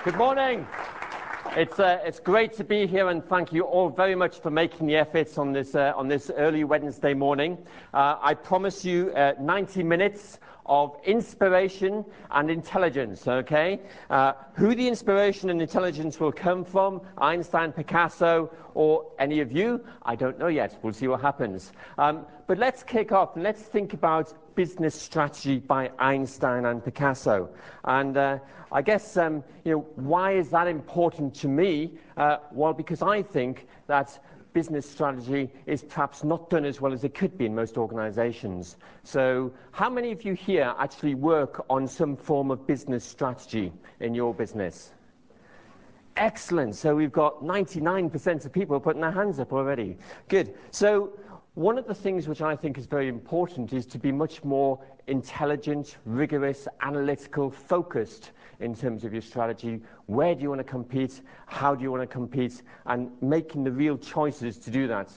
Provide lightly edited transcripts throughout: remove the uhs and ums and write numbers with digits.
Good morning. It's great to be here, and thank you all very much for making the efforts on this early Wednesday morning. I promise you 90 minutes of inspiration and intelligence, okay? Who the inspiration and intelligence will come from, Einstein, Picasso, or any of you, I don't know yet. We'll see what happens. But let's kick off and let's think about business strategy by Einstein and Picasso. And I guess, why is that important to me? Well, because I think that business strategy is perhaps not done as well as it could be in most organizations. So how many of you here actually work on some form of business strategy in your business? Excellent. So we've got 99% of people putting their hands up already. Good. So one of the things which I think is very important is to be much more intelligent, rigorous, analytical, focused in terms of your strategy. Where do you want to compete? How do you want to compete? And making the real choices to do that.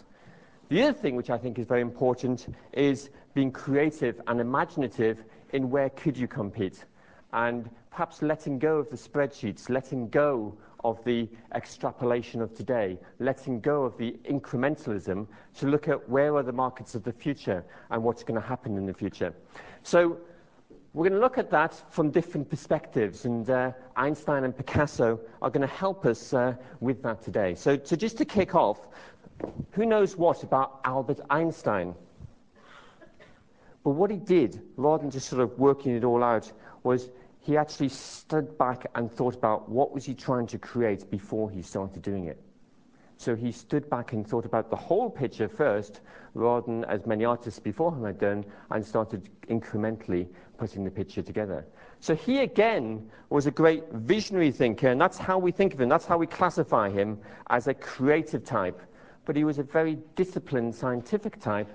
The other thing which I think is very important is being creative and imaginative in where could you compete. And perhaps letting go of the spreadsheets, letting go of the extrapolation of today, letting go of the incrementalism to look at where are the markets of the future and what's going to happen in the future. So we're going to look at that from different perspectives, and Einstein and Picasso are going to help us with that today. So just to kick off, who knows what about Albert Einstein? But what he did, rather than just sort of working it all out, was he actually stood back and thought about what was he trying to create before he started doing it. So he stood back and thought about the whole picture first, rather than as many artists before him had done, and started incrementally putting the picture together. So he again was a great visionary thinker, and that's how we think of him, that's how we classify him, as a creative type. But he was a very disciplined scientific type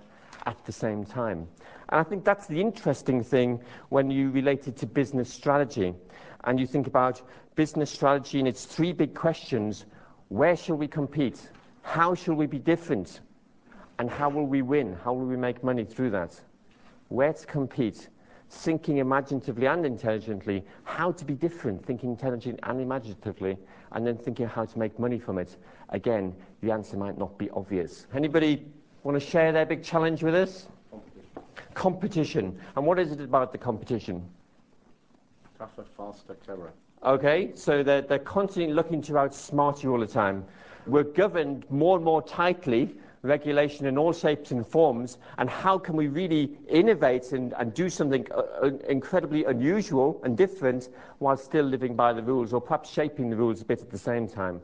at the same time. And I think that's the interesting thing when you relate it to business strategy. And you think about business strategy and its three big questions. Where shall we compete? How shall we be different? And how will we win? How will we make money through that? Where to compete? Thinking imaginatively and intelligently. How to be different? Thinking intelligently and imaginatively. And then thinking how to make money from it. Again, the answer might not be obvious. Anybody want to share their big challenge with us? Competition. And what is it about the competition? Tougher, faster, cleverer. Okay, so they're constantly looking to outsmart you all the time. We're governed more and more tightly, regulation in all shapes and forms, and how can we really innovate and do something incredibly unusual and different while still living by the rules, or perhaps shaping the rules a bit at the same time?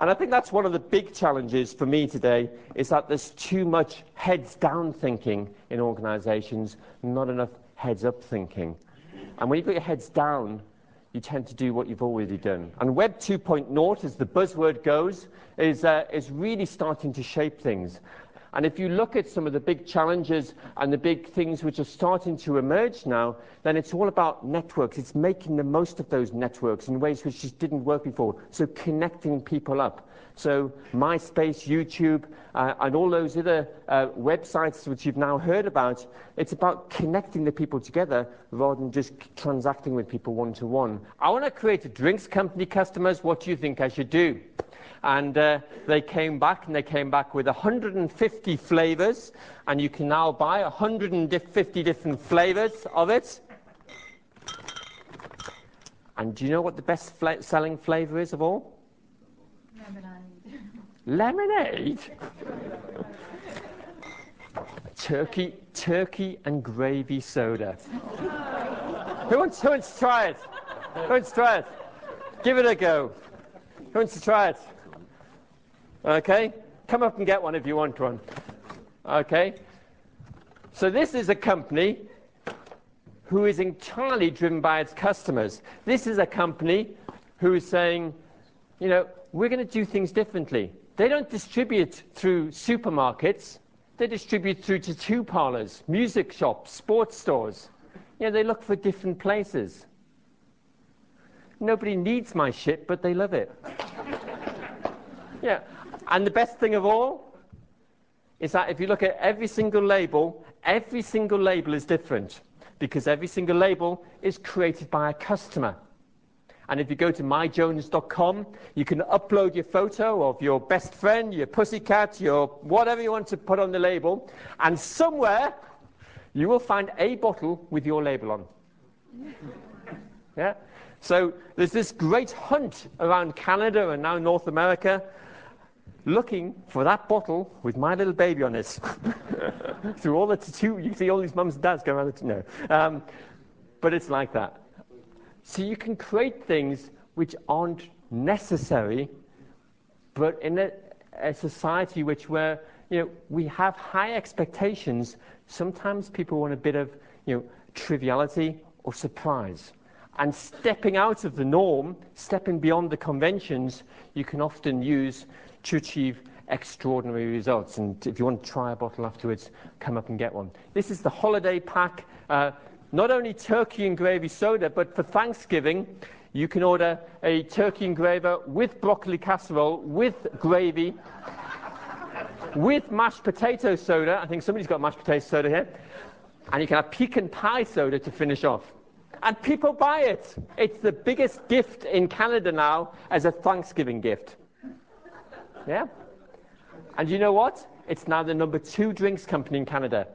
And I think that's one of the big challenges for me today, is that there's too much heads-down thinking in organizations, not enough heads-up thinking. And when you put your heads down, you tend to do what you've already done. And Web 2.0, as the buzzword goes, is really starting to shape things. And if you look at some of the big challenges and the big things which are starting to emerge now, then it's all about networks. It's making the most of those networks in ways which just didn't work before. So connecting people up. So MySpace, YouTube, and all those other websites which you've now heard about, it's about connecting the people together rather than just transacting with people one-to-one. I want to create a drinks company, customers. What do you think I should do? And they came back with 150 flavors, and you can now buy 150 different flavors of it. And do you know what the best selling flavor is of all? Lemonade? Turkey and gravy soda. Who wants to try it? Who wants to try it? Give it a go. Who wants to try it? Okay, come up and get one if you want one. Okay, so this is a company who is entirely driven by its customers. This is a company who is saying, we're going to do things differently. They don't distribute through supermarkets. They distribute through tattoo parlors, music shops, sports stores. They look for different places. Nobody needs my shit, but they love it. Yeah. And the best thing of all is that if you look at every single label is different, because every single label is created by a customer. And if you go to myjones.com, you can upload your photo of your best friend, your pussycat, your whatever you want to put on the label. And somewhere, you will find a bottle with your label on. Yeah? So there's this great hunt around Canada and now North America looking for that bottle with my little baby on it. Through all the tattoo, you can see all these mums and dads go around the but it's like that. So you can create things which aren't necessary, but in a society where we have high expectations, sometimes people want a bit of triviality or surprise. And stepping out of the norm, stepping beyond the conventions, you can often use to achieve extraordinary results. And if you want to try a bottle afterwards, come up and get one. This is the holiday pack. Not only turkey and gravy soda, but for Thanksgiving, you can order a turkey and gravy with broccoli casserole, with gravy, with mashed potato soda. I think somebody's got mashed potato soda here. And you can have pecan pie soda to finish off. And people buy it. It's the biggest gift in Canada now as a Thanksgiving gift. Yeah? And you know what? It's now the #2 drinks company in Canada.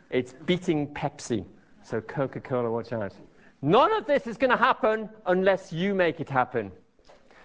It's beating Pepsi. So Coca-Cola, watch out. None of this is going to happen unless you make it happen.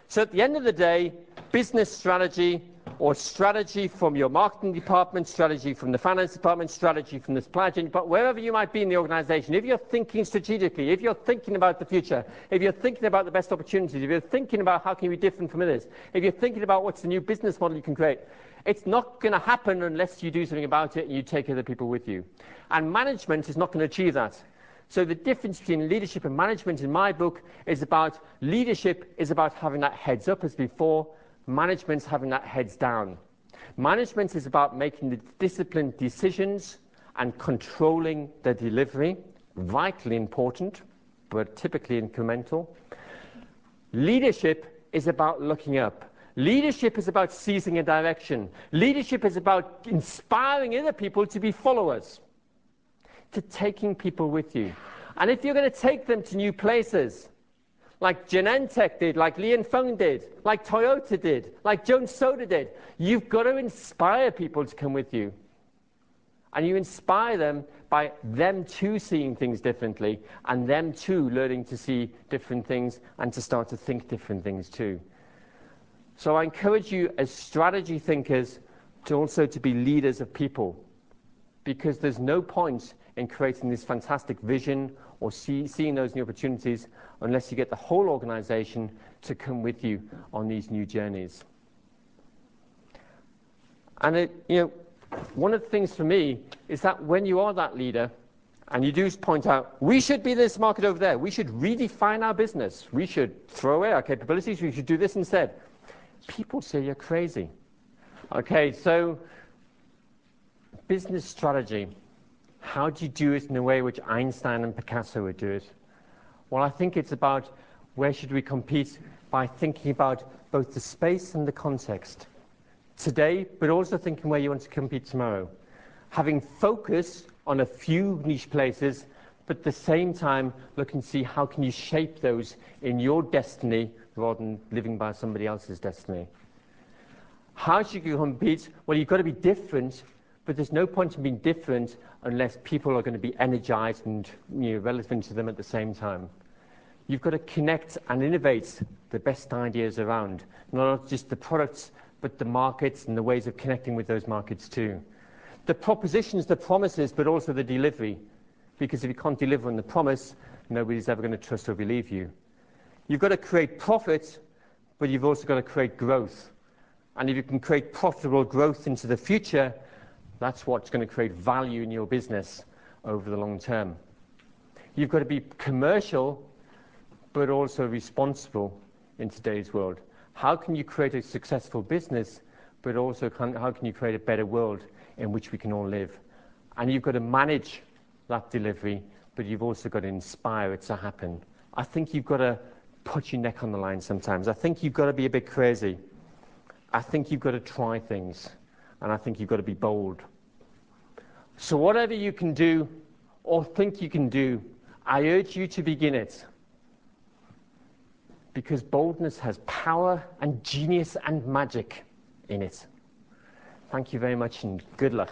So at the end of the day, business strategy or strategy from your marketing department, strategy from the finance department, strategy from the supply chain department, wherever you might be in the organization, if you're thinking strategically, if you're thinking about the future, if you're thinking about the best opportunities, if you're thinking about how can you be different from others, if you're thinking about what's the new business model you can create, it's not going to happen unless you do something about it and you take other people with you. And management is not going to achieve that. So the difference between leadership and management in my book is about leadership is about having that heads up as before, management's having that heads down. Management is about making the disciplined decisions and controlling the delivery, vitally important, but typically incremental. Leadership is about looking up. Leadership is about seizing a direction. Leadership is about inspiring other people to be followers, to taking people with you. And if you're going to take them to new places, like Genentech did, like Li and Feng did, like Toyota did, like Jones Soda did, you've got to inspire people to come with you. And you inspire them by them too seeing things differently, and them too learning to see different things and to start to think different things too. So I encourage you as strategy thinkers to also to be leaders of people, because there's no point in creating this fantastic vision or seeing those new opportunities unless you get the whole organization to come with you on these new journeys. And one of the things for me is that when you are that leader and you do point out, we should be this market over there, we should redefine our business, we should throw away our capabilities, we should do this instead. People say you're crazy. Okay, so business strategy. How do you do it in a way which Einstein and Picasso would do it? Well, I think it's about where should we compete by thinking about both the space and the context today, but also thinking where you want to compete tomorrow. Having focus on a few niche places, but at the same time look and see how can you shape those in your destiny rather than living by somebody else's destiny. How should you compete? Well, you've got to be different, but there's no point in being different unless people are going to be energized and relevant to them at the same time. You've got to connect and innovate the best ideas around, not just the products, but the markets and the ways of connecting with those markets too. The propositions, the promises, but also the delivery. Because if you can't deliver on the promise, nobody's ever going to trust or believe you. You've got to create profit, but you've also got to create growth. And if you can create profitable growth into the future, that's what's going to create value in your business over the long term. You've got to be commercial, but also responsible in today's world. How can you create a successful business, but also how can you create a better world in which we can all live? And you've got to manage that delivery, but you've also got to inspire it to happen. I think you've got to put your neck on the line sometimes. I think you've got to be a bit crazy. I think you've got to try things. And I think you've got to be bold. So whatever you can do or think you can do, I urge you to begin it. because boldness has power and genius and magic in it. Thank you very much and good luck.